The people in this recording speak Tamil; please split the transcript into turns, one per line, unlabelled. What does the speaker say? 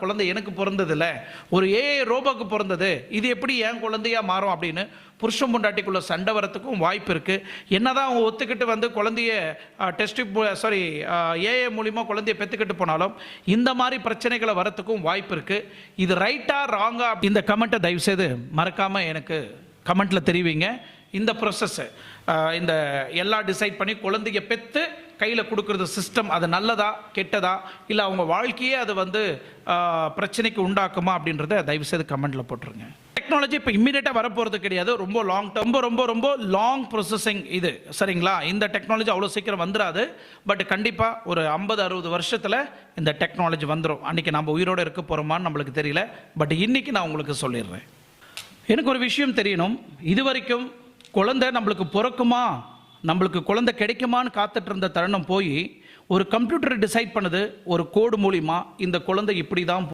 குழந்தை எனக்கு பிறந்ததில்ல, ஒரு ஏஐ ரோபோக்கு பிறந்தது, இது எப்படி என் குழந்தையா மாறும் அப்படின்னு புருஷன் பொண்டாட்டிக்குள்ள சண்டை வரத்துக்கும் வாய்ப்பு இருக்கு. என்னதான் அவங்க ஒத்துக்கிட்டு வந்து குழந்தைய ஏஐ மூலியமா குழந்தைய பெத்துக்கிட்டு போனாலும் இந்த மாதிரி பிரச்சனைகளை வரத்துக்கும் வாய்ப்பு இருக்கு. இது ரைட்டா ராங்கா? இந்த கமெண்ட்டை தயவு செய்து மறக்காம எனக்கு கமெண்ட்ல தெரிவிங்க. இந்த ப்ரொசஸ் இந்த எல்லாம் டிசைட் பண்ணி குழந்தைய பெற்று கையில் கொடுக்குறது சிஸ்டம் அது நல்லதா கெட்டதா, இல்லை அவங்க வாழ்க்கையே அது வந்து பிரச்சனைக்கு உண்டாக்குமா அப்படின்றத தயவுசெய்து கமெண்ட்டில் போட்டுருங்க. டெக்னாலஜி இப்போ இம்மிடியேட்டாக வரப்போகிறது கிடையாது. ரொம்ப லாங் டர்ம், ரொம்ப லாங் ப்ரொசஸிங் இது, சரிங்களா? இந்த டெக்னாலஜி அவ்வளோ சீக்கிரம் வந்துடாது. பட் கண்டிப்பாக ஒரு 50-60 வருஷத்தில் இந்த டெக்னாலஜி வந்துடும். அன்றைக்கி நம்ம உயிரோடு இருக்க போகிறோமான்னு நம்மளுக்கு தெரியல. பட் இன்றைக்கி நான் உங்களுக்கு சொல்லிடுறேன். எனக்கு ஒரு விஷயம் தெரியணும். இது வரைக்கும் குழந்தை நம்மளுக்கு பிறக்குமா, நம்மளுக்கு குழந்தை கிடைக்குமான்னு காத்துட்டு இருந்த தருணம் போய் ஒரு கம்ப்யூட்டர் டிசைட் பண்ணுது ஒரு கோடு மூலிமா இந்த குழந்தை இப்படி தான்